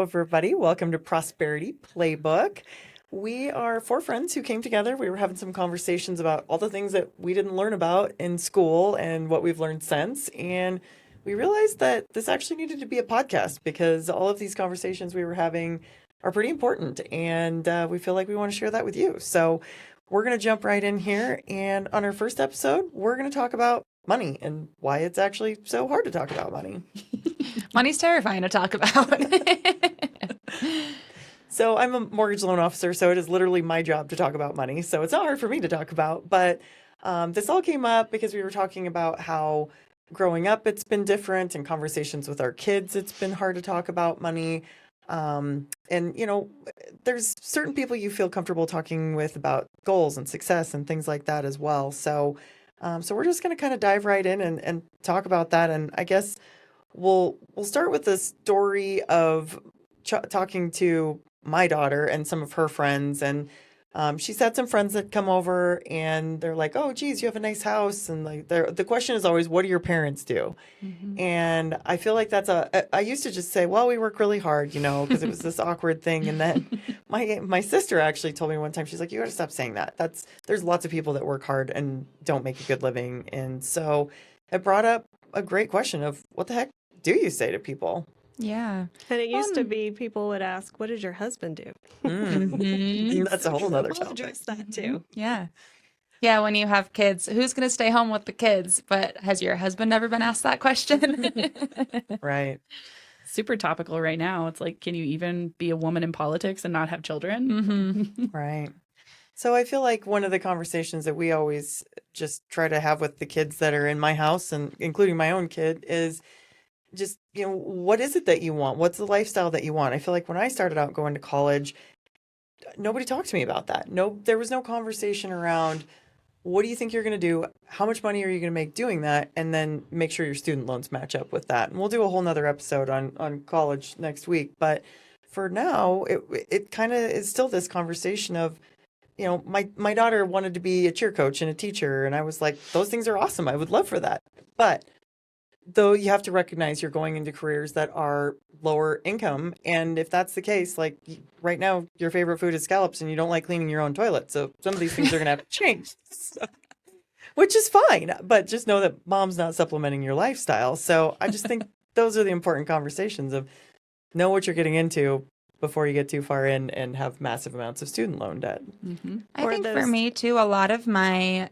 everybody. Welcome to Prosperity Playbook. We are four friends who came together. We were having some conversations about all the things that we didn't learn about in school and what we've learned since. And we realized that this actually needed to be a podcast because all of these conversations we were having are pretty important. And we feel like we want to share that with you. So we're going to jump right in here. And on our first episode, we're going to talk about money and why it's actually so hard to talk about money. Money's terrifying to talk about. So I'm a mortgage loan officer, so it is literally my job to talk about money. So it's not hard for me to talk about. But this all came up because we were talking about how growing up it's been different, and conversations with our kids it's been hard to talk about money. And, you know, there's certain people you feel comfortable talking with about goals and success and things like that as well. So we're just going to kind of dive right in and talk about that. And I guess we'll start with the story of talking to my daughter and some of her friends. And she's had some friends that come over and they're like, oh, geez, you have a nice house. And like the question is always, what do your parents do? Mm-hmm. And I feel like I used to just say, well, we work really hard, you know, because it was this awkward thing. And then my sister actually told me one time, she's like, you got to stop saying that. There's lots of people that work hard and don't make a good living. And so it brought up a great question of what the heck do you say to people? Yeah. And it used to be people would ask, what does your husband do? Mm-hmm. That's a whole other We'll topic. address that too. Yeah. Yeah, when you have kids, who's going to stay home with the kids? But has your husband ever been asked that question? Right. Super topical right now. It's like, can you even be a woman in politics and not have children? Mm-hmm. Right. So I feel like one of the conversations that we always just try to have with the kids that are in my house, and including my own kid, is just, you know, what is it that you want? What's the lifestyle that you want? I feel like when I started out going to college, nobody talked to me about that. No, there was no conversation around what do you think you're going to do? How much money are you going to make doing that? And then make sure your student loans match up with that. And we'll do a whole nother episode on college next week. But for now, it kind of is still this conversation of, you know, my daughter wanted to be a cheer coach and a teacher. And I was like, those things are awesome. I would love for that. But though you have to recognize you're going into careers that are lower income. And if that's the case, like right now, your favorite food is scallops and you don't like cleaning your own toilet. So some of these things are going to have to change, which is fine. But just know that mom's not supplementing your lifestyle. So I just think those are the important conversations of know what you're getting into before you get too far in and have massive amounts of student loan debt. Mm-hmm. I think for me too, a lot of my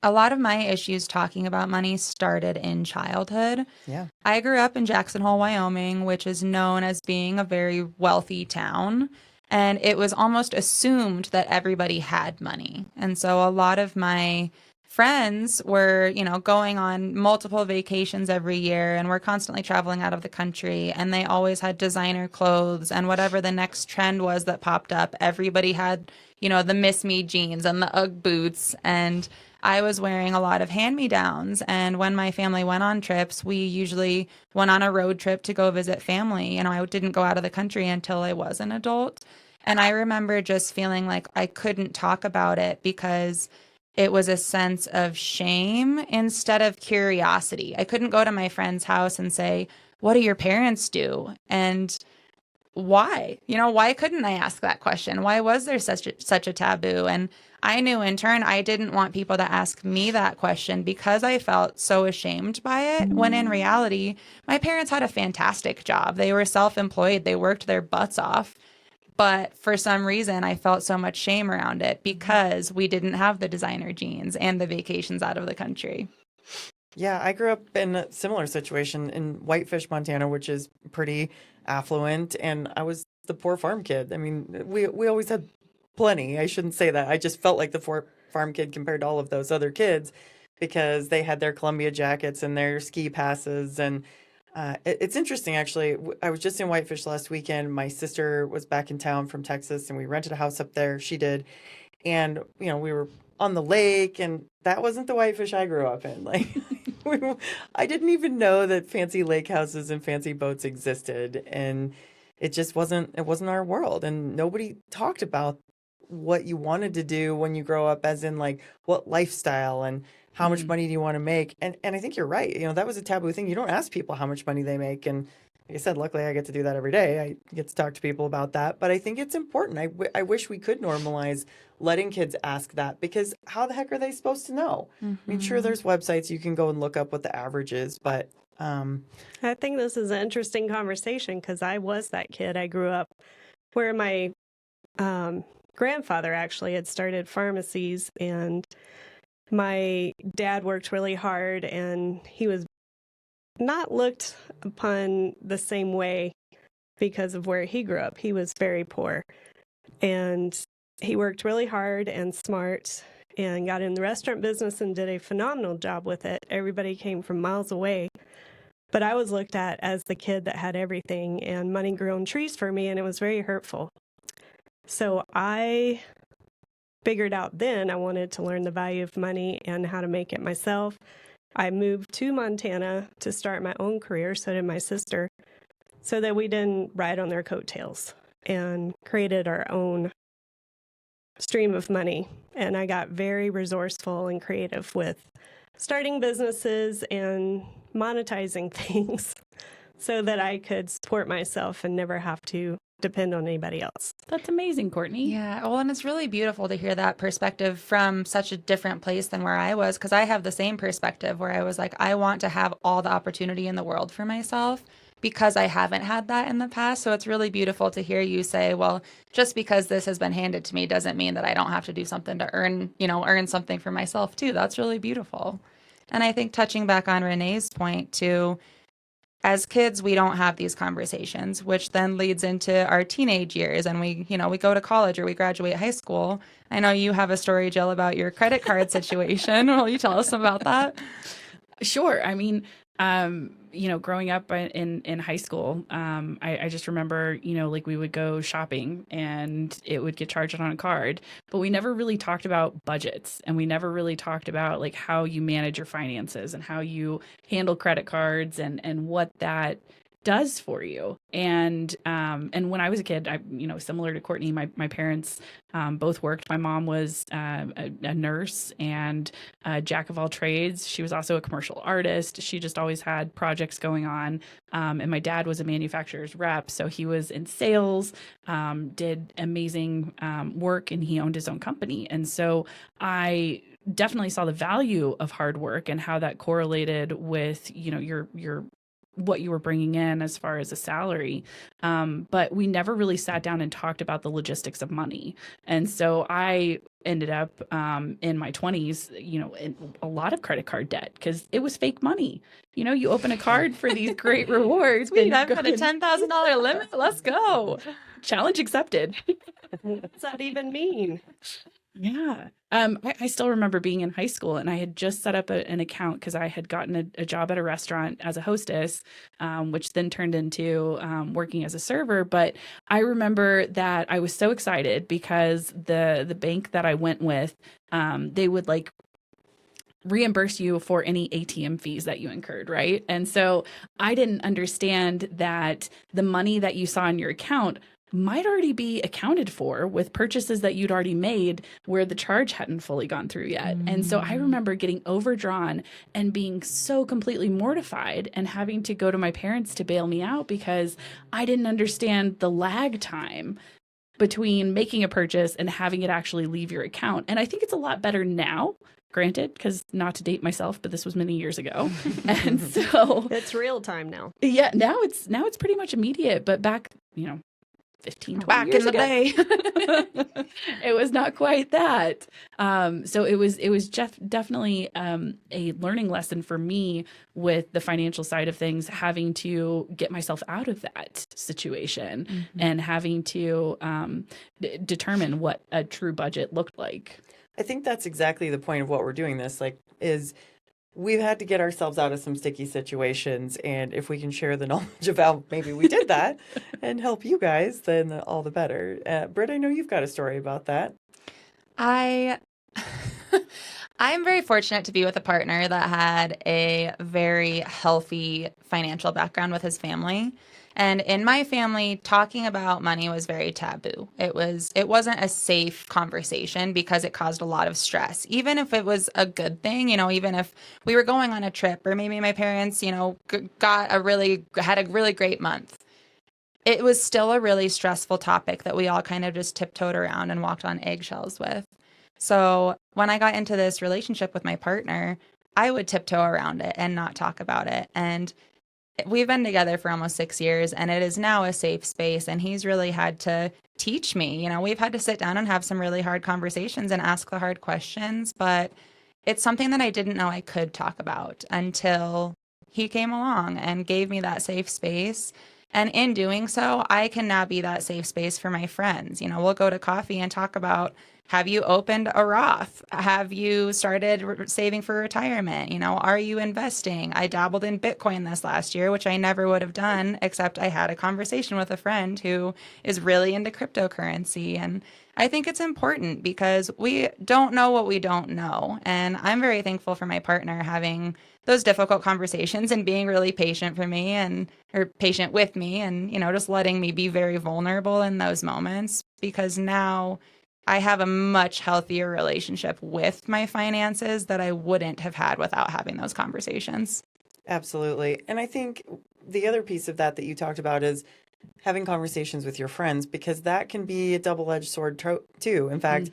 issues talking about money started in childhood. Yeah. I grew up in Jackson Hole, Wyoming, which is known as being a very wealthy town. And it was almost assumed that everybody had money. And so a lot of my friends were, you know, going on multiple vacations every year and were constantly traveling out of the country. And they always had designer clothes and whatever the next trend was that popped up. Everybody had, you know, the Miss Me jeans and the Ugg boots. And I was wearing a lot of hand-me-downs, and when my family went on trips, we usually went on a road trip to go visit family. You know, I didn't go out of the country until I was an adult. And I remember just feeling like I couldn't talk about it because it was a sense of shame instead of curiosity. I couldn't go to my friend's house and say, what do your parents do? And why? You know, why couldn't I ask that question? Why was there such a taboo? And I knew in turn I didn't want people to ask me that question because I felt so ashamed by it, when in reality, my parents had a fantastic job. They were self-employed. They worked their butts off. But for some reason, I felt so much shame around it because we didn't have the designer jeans and the vacations out of the country. Yeah, I grew up in a similar situation in Whitefish, Montana, which is pretty affluent, and I was the poor farm kid. I mean, we always had plenty. I shouldn't say that. I just felt like the poor farm kid compared to all of those other kids because they had their Columbia jackets and their ski passes. And it's interesting, actually. I was just in Whitefish last weekend. My sister was back in town from Texas, and we rented a house up there. She did. And, you know, we were on the lake, and that wasn't the Whitefish I grew up in. Like, I didn't even know that fancy lake houses and fancy boats existed. And it just wasn't our world. And nobody talked about what you wanted to do when you grow up, as in like what lifestyle and how much money do you want to make. And I think you're right. You know, that was a taboo thing. You don't ask people how much money they make. And like I said, luckily I get to do that every day. I get to talk to people about that. But I think it's important. I wish we could normalize letting kids ask that, because how the heck are they supposed to know? I mean, sure, there's websites you can go and look up what the average is, but I think this is an interesting conversation because I was that kid. I grew up where my grandfather actually had started pharmacies, and my dad worked really hard, and he was not looked upon the same way because of where he grew up. He was very poor, and he worked really hard and smart and got in the restaurant business and did a phenomenal job with it. Everybody came from miles away. But I was looked at as the kid that had everything, and money grew on trees for me, and it was very hurtful. So I figured out then I wanted to learn the value of money and how to make it myself. I moved to Montana to start my own career, so did my sister, so that we didn't ride on their coattails, and created our own stream of money. And I got very resourceful and creative with starting businesses and monetizing things so that I could support myself and never have to depend on anybody else. That's amazing, Courtney. Yeah, well, and it's really beautiful to hear that perspective from such a different place than where I was, because I have the same perspective where I was like, I want to have all the opportunity in the world for myself because I haven't had that in the past. So it's really beautiful to hear you say, well, just because this has been handed to me doesn't mean that I don't have to do something to earn something for myself too. That's really beautiful. And I think touching back on Renee's point too, as kids, we don't have these conversations, which then leads into our teenage years, and we go to college or we graduate high school. I know you have a story, Jill, about your credit card situation. Will you tell us about that? Sure. I mean, growing up in high school, I just remember, like we would go shopping and it would get charged on a card, but we never really talked about budgets, and we never really talked about like how you manage your finances and how you handle credit cards and what that does for you. And when I was a kid, similar to Courtney, my parents both worked. My mom was a nurse and a jack of all trades. She was also a commercial artist. She just always had projects going on. And my dad was a manufacturer's rep, so he was in sales, did amazing work, and he owned his own company. And so I definitely saw the value of hard work and how that correlated with your what you were bringing in as far as a salary. But we never really sat down and talked about the logistics of money. And so I ended up in my 20s, in a lot of credit card debt because it was fake money. You open a card for these great rewards. Sweet, I've got a $10,000 limit. Let's go. Challenge accepted. What's that even mean? Yeah. I still remember being in high school, and I had just set up an account because I had gotten a job at a restaurant as a hostess, which then turned into working as a server. But I remember that I was so excited because the bank that I went with, they would like reimburse you for any ATM fees that you incurred, right? And so I didn't understand that the money that you saw in your account might already be accounted for with purchases that you'd already made where the charge hadn't fully gone through yet. And so I remember getting overdrawn and being so completely mortified and having to go to my parents to bail me out because I didn't understand the lag time between making a purchase and having it actually leave your account. And I think it's a lot better now. Granted, because not to date myself, but this was many years ago. And so It's real time now. yeah, now it's pretty much immediate. But back, 15, 20 Back years in the ago, day. it was not quite that. So it was definitely a learning lesson for me with the financial side of things, having to get myself out of that situation and having to determine what a true budget looked like. I think that's exactly the point of what we're doing this, is we've had to get ourselves out of some sticky situations. And if we can share the knowledge of how maybe we did that and help you guys, then all the better. Britt, I know you've got a story about that. I'm very fortunate to be with a partner that had a very healthy financial background with his family. And in my family, talking about money was very taboo. It wasn't a safe conversation because it caused a lot of stress. Even if it was a good thing, even if we were going on a trip or maybe my parents, had a really great month. It was still a really stressful topic that we all kind of just tiptoed around and walked on eggshells with. So when I got into this relationship with my partner, I would tiptoe around it and not talk about it. And we've been together for almost 6 years, and it is now a safe space. And he's really had to teach me. We've had to sit down and have some really hard conversations and ask the hard questions. But it's something that I didn't know I could talk about until he came along and gave me that safe space. And in doing so, I can now be that safe space for my friends. We'll go to coffee and talk about, have you opened a Roth? Have you started saving for retirement? Are you investing? I dabbled in Bitcoin this last year, which I never would have done, except I had a conversation with a friend who is really into cryptocurrency. And I think it's important because we don't know what we don't know. And I'm very thankful for my partner having those difficult conversations and being really patient for me or patient with me and, just letting me be very vulnerable in those moments, because now I have a much healthier relationship with my finances that I wouldn't have had without having those conversations. Absolutely. And I think the other piece of that you talked about is having conversations with your friends, because that can be a double-edged sword too. In fact,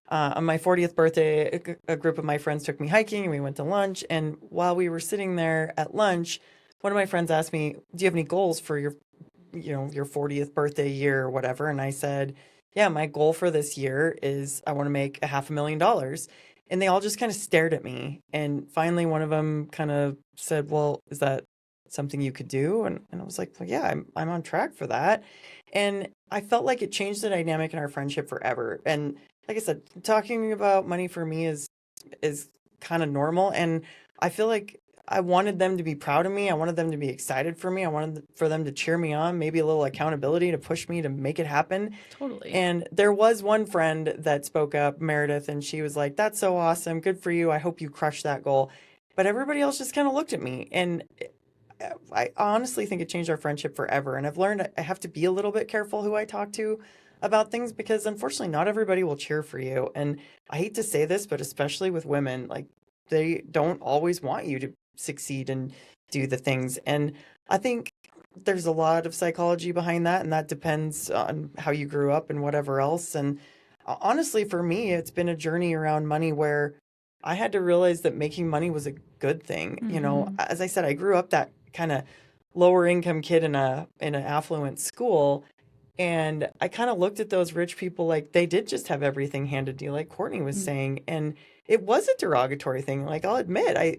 on my 40th birthday, a group of my friends took me hiking and we went to lunch. And while we were sitting there at lunch, one of my friends asked me, do you have any goals for your 40th birthday year or whatever? And I said, yeah, my goal for this year is I want to make $500,000. And they all just kind of stared at me. And finally, one of them kind of said, well, is that something you could do? And I was like, well, yeah, I'm on track for that. And I felt like it changed the dynamic in our friendship forever. And like I said, talking about money for me is kind of normal. And I feel like I wanted them to be proud of me. I wanted them to be excited for me. I wanted for them to cheer me on, maybe a little accountability to push me to make it happen. Totally. And there was one friend that spoke up, Meredith, and she was like, that's so awesome. Good for you. I hope you crush that goal. But everybody else just kind of looked at me. And I honestly think it changed our friendship forever. And I've learned I have to be a little bit careful who I talk to about things, because unfortunately not everybody will cheer for you. And I hate to say this, but especially with women, like, they don't always want you to succeed and do the things. And I think there's a lot of psychology behind that, and that depends on how you grew up and whatever else. And honestly, for me, it's been a journey around money where I had to realize that making money was a good thing. As I said, I grew up that kind of lower income kid in an affluent school. And I kind of looked at those rich people like they did just have everything handed to you, like Courtney was saying. And it was a derogatory thing. Like, I'll admit, I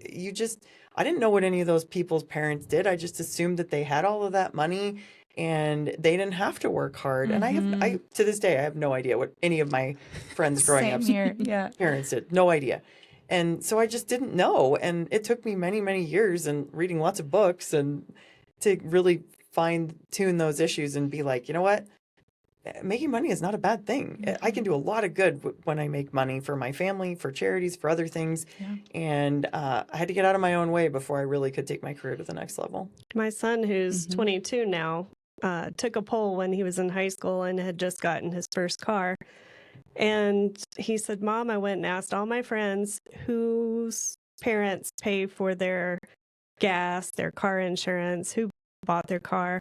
didn't know what any of those people's parents did. I just assumed that they had all of that money and they didn't have to work hard. And I to this day, I have no idea what any of my friends growing up Same here. Yeah. parents did. No idea. And so I just didn't know. And it took me many, many years and reading lots of books and to really fine tune those issues and be like, you know what? Making money is not a bad thing. I can do a lot of good when I make money for my family, for charities, for other things. Yeah. And I had to get out of my own way before I really could take my career to the next level. My son, who's 22 now, took a poll when he was in high school and had just gotten his first car. And he said, Mom, I went and asked all my friends whose parents pay for their gas, their car insurance, who bought their car.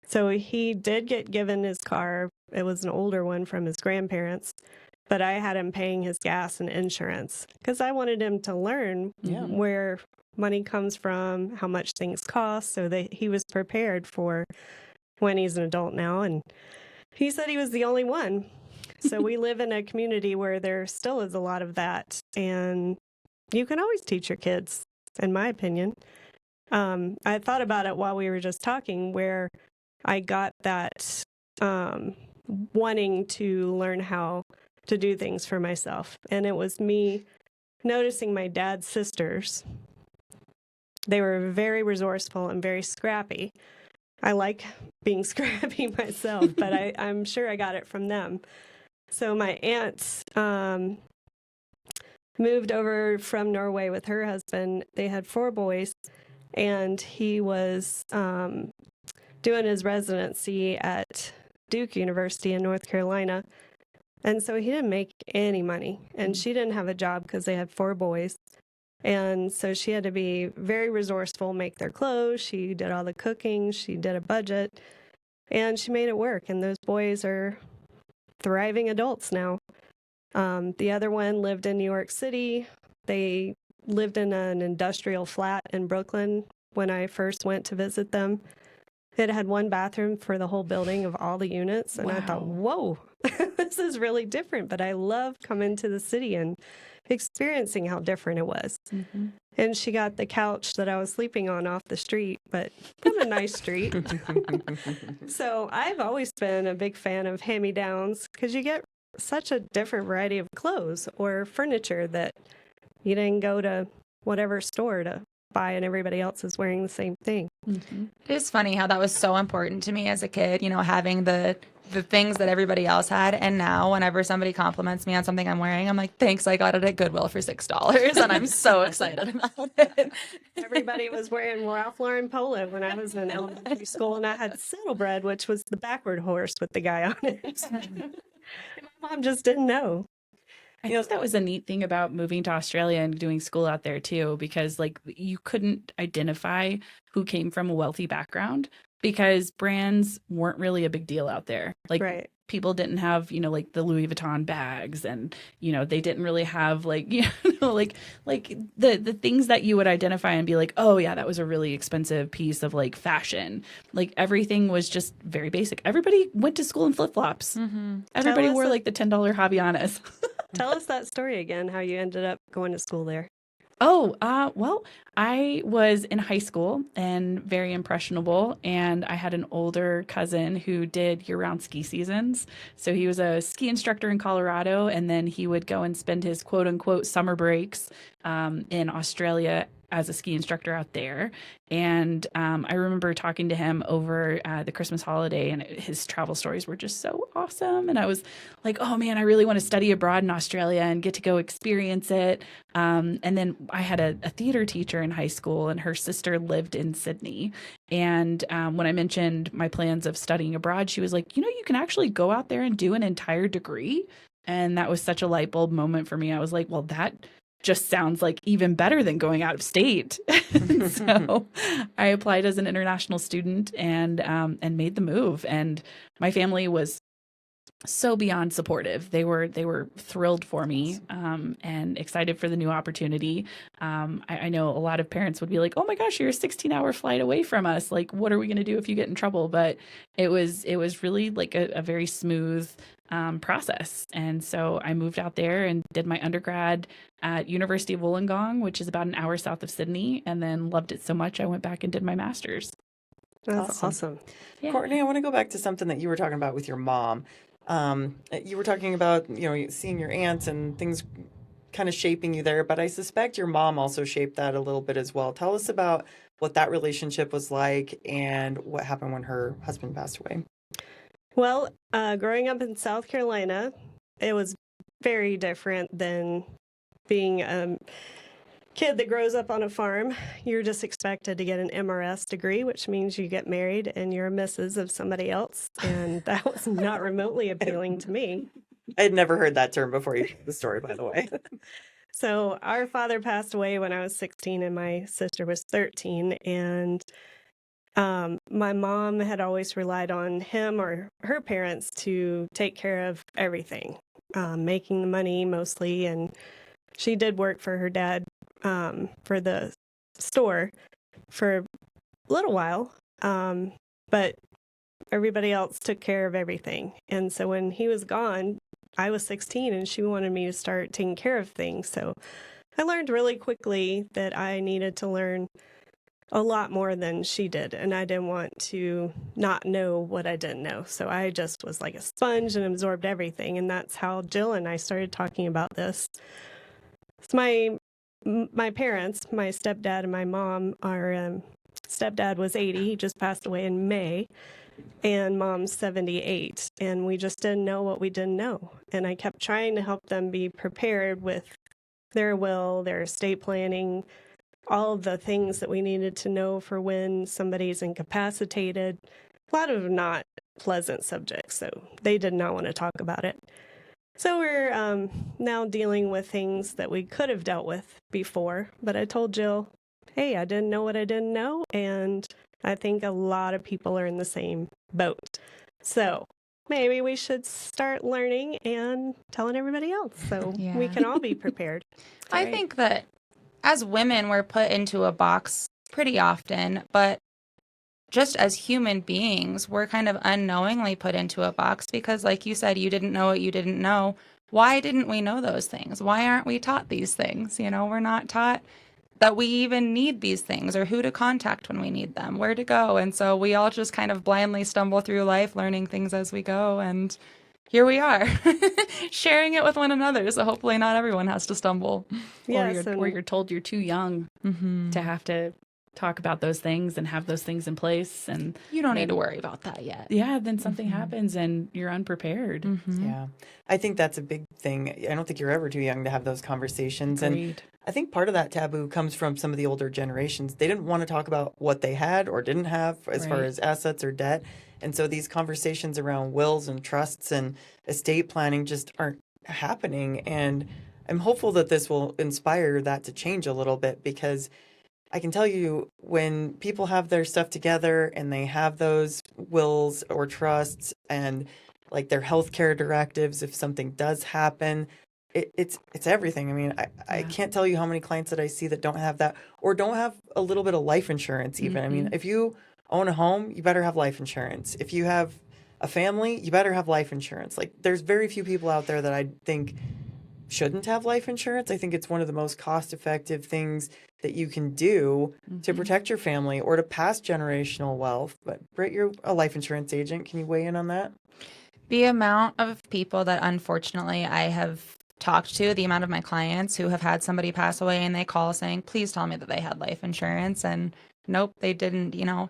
So he did get given his car. It was an older one from his grandparents, but I had him paying his gas and insurance because I wanted him to learn where money comes from, how much things cost, so that he was prepared for when he's an adult now. And he said he was the only one. So we live in a community where there still is a lot of that. And you can always teach your kids, in my opinion. I thought about it while we were just talking, where I got that wanting to learn how to do things for myself. And it was me noticing my dad's sisters. They were very resourceful and very scrappy. I like being scrappy myself, but I'm sure I got it from them. So my aunt moved over from Norway with her husband. They had 4 boys, and he was doing his residency at Duke University in North Carolina. And so he didn't make any money. And she didn't have a job because they had 4 boys. And so she had to be very resourceful, make their clothes. She did all the cooking. She did a budget. And she made it work. And those boys are thriving adults now. The other one lived in New York City. They lived in an industrial flat in Brooklyn when I first went to visit them. It had 1 bathroom for the whole building of all the units. And I thought, whoa, this is really different. But I love coming to the city and experiencing how different it was. Mm-hmm. And she got the couch that I was sleeping on off the street, but from a nice street. So I've always been a big fan of hand-me-downs because you get such a different variety of clothes or furniture that you didn't go to whatever store to buy and everybody else is wearing the same thing. Mm-hmm. It is funny how that was so important to me as a kid, having the things that everybody else had. And now whenever somebody compliments me on something I'm wearing, I'm like, thanks, I got it at Goodwill for $6. And I'm so excited about it. Everybody was wearing Ralph Lauren polo when I was in elementary school, and I had saddlebread, which was the backward horse with the guy on it. My mom just didn't know. I think that was a neat thing about moving to Australia and doing school out there too, because like you couldn't identify who came from a wealthy background because brands weren't really a big deal out there. Like Right. people didn't have, like the Louis Vuitton bags and, they didn't really have like, like the things that you would identify and be like, oh yeah, that was a really expensive piece of like fashion. Like everything was just very basic. Everybody went to school in flip-flops. Mm-hmm. Everybody wore like the $10 Havaianas. Tell us that story again, how you ended up going to school there. Oh, well, I was in high school and very impressionable, and I had an older cousin who did year-round ski seasons. So he was a ski instructor in Colorado, and then he would go and spend his quote-unquote summer breaks in Australia as a ski instructor out there. And I remember talking to him over the Christmas holiday, and his travel stories were just so awesome. And I was like, oh man, I really want to study abroad in Australia and get to go experience it. And then I had a theater teacher in high school, and her sister lived in Sydney. And when I mentioned my plans of studying abroad, she was like, you can actually go out there and do an entire degree. And that was such a light bulb moment for me. I was like, well, that just sounds like even better than going out of state. So I applied as an international student and made the move. And my family was so beyond supportive. They were thrilled for me and excited for the new opportunity. I know a lot of parents would be like, oh my gosh, you're a 16-hour flight away from us. Like, what are we going to do if you get in trouble? But it was really like a very smooth process. And so I moved out there and did my undergrad at University of Wollongong, which is about an hour south of Sydney, and then loved it so much I went back and did my master's. That's awesome. Yeah. Courtney, I want to go back to something that you were talking about with your mom. You were talking about, seeing your aunts and things kind of shaping you there, but I suspect your mom also shaped that a little bit as well. Tell us about what that relationship was like and what happened when her husband passed away. Well, growing up in South Carolina, it was very different than being a kid that grows up on a farm. You're just expected to get an MRS degree, which means you get married and you're a missus of somebody else. And that was not remotely appealing to me. I had never heard that term before you told the story, by the way. So our father passed away when I was 16 and my sister was 13. And my mom had always relied on him or her parents to take care of everything, making the money mostly. And she did work for her dad for the store for a little while, but everybody else took care of everything. And so when he was gone, I was 16 and she wanted me to start taking care of things. So I learned really quickly that I needed to learn a lot more than she did. And I didn't want to not know what I didn't know. So I just was like a sponge and absorbed everything. And that's how Jill and I started talking about this. So my parents, my stepdad and my mom, our stepdad was 80. He just passed away in May. And mom's 78. And we just didn't know what we didn't know. And I kept trying to help them be prepared with their will, their estate planning, all of the things that we needed to know for when somebody's incapacitated. a lot of not pleasant subjects, so they did not want to talk about it. So we're now dealing with things that we could have dealt with before, but I told Jill, hey, I didn't know what I didn't know, and I think a lot of people are in the same boat. So maybe we should start learning and telling everybody else so we can all be prepared. I think that as women, we're put into a box pretty often, but just as human beings, we're kind of unknowingly put into a box because, like you said, you didn't know what you didn't know. Why didn't we know those things? Why aren't we taught these things? You know, we're not taught that we even need these things or who to contact when we need them, where to go. And so we all just kind of blindly stumble through life learning things as we go. And here we are sharing it with one another. So hopefully not everyone has to stumble. Yes, or you're told you're too young to have to talk about those things and have those things in place. And you don't need to worry about that yet. Yeah, then something happens and you're unprepared. Yeah. I think that's a big thing. I don't think you're ever too young to have those conversations. Agreed. And I think part of that taboo comes from some of the older generations. They didn't want to talk about what they had or didn't have as far as assets or debt. And so these conversations around wills and trusts and estate planning just aren't happening. And I'm hopeful that this will inspire that to change a little bit, because I can tell you, when people have their stuff together and they have those wills or trusts and like their healthcare directives, if something does happen, it's everything. I mean, I can't tell you how many clients that I see that don't have that or don't have a little bit of life insurance even. I mean, if you own a home, you better have life insurance. If you have a family, you better have life insurance. Like, there's very few people out there that I think shouldn't have life insurance. I think it's one of the most cost-effective things that you can do to protect your family or to pass generational wealth. But Britt, you're a life insurance agent. Can you weigh in on that? The amount of people that unfortunately I have talked to, the amount of my clients who have had somebody pass away and they call saying, please tell me that they had life insurance, and nope, they didn't. You know,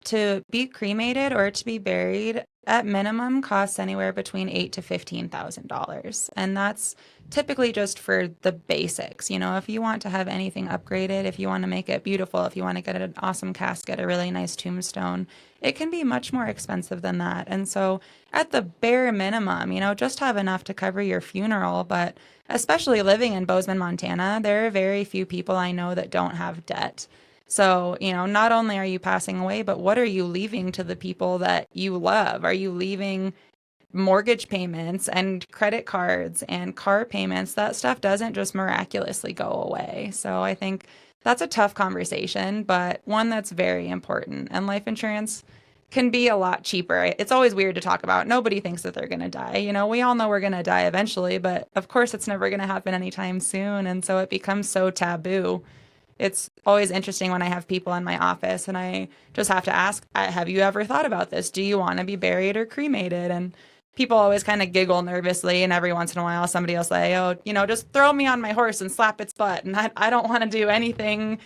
to be cremated or to be buried at minimum costs anywhere between $8,000 to $15,000. And that's typically just for the basics. You know, if you want to have anything upgraded, if you want to make it beautiful, if you want to get an awesome casket, a really nice tombstone, it can be much more expensive than that. And so at the bare minimum, you know, just have enough to cover your funeral. But especially living in Bozeman, Montana, there are very few people I know that don't have debt. So, you know, not only are you passing away, but what are you leaving to the people that you love? Are you leaving mortgage payments and credit cards and car payments? That stuff doesn't just miraculously go away. So I think that's a tough conversation, but one that's very important. And life insurance can be a lot cheaper. It's always weird to talk about. Nobody thinks that they're going to die. You know, we all know we're going to die eventually, but of course it's never going to happen anytime soon. And so it becomes so taboo. It's always interesting when I have people in my office and I just have to ask, have you ever thought about this? Do you want to be buried or cremated? And people always kind of giggle nervously. And every once in a while, somebody will say, oh, you know, just throw me on my horse and slap its butt. And I don't want to do anything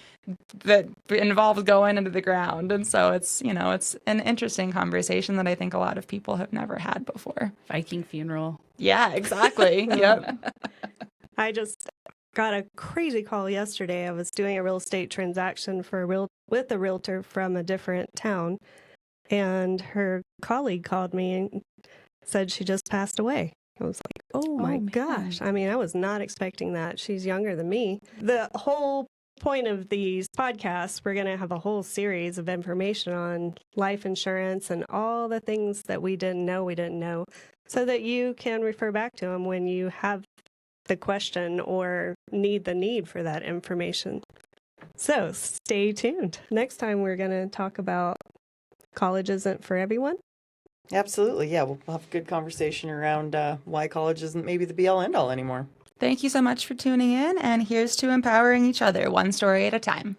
that involves going into the ground. And so it's, you know, it's an interesting conversation that I think a lot of people have never had before. Viking funeral. Yeah, exactly. Yep. I just got a crazy call yesterday. I was doing a real estate transaction with a realtor from a different town, and her colleague called me and said she just passed away. I was like, oh my gosh. I mean, I was not expecting that. She's younger than me. The whole point of these podcasts, we're going to have a whole series of information on life insurance and all the things that we didn't know, so that you can refer back to them when you have the question or need for that information. So stay tuned. Next time we're going to talk about college isn't for everyone. Absolutely. Yeah, we'll have a good conversation around why college isn't maybe the be-all, end-all anymore. Thank you so much for tuning in, and here's to empowering each other one story at a time.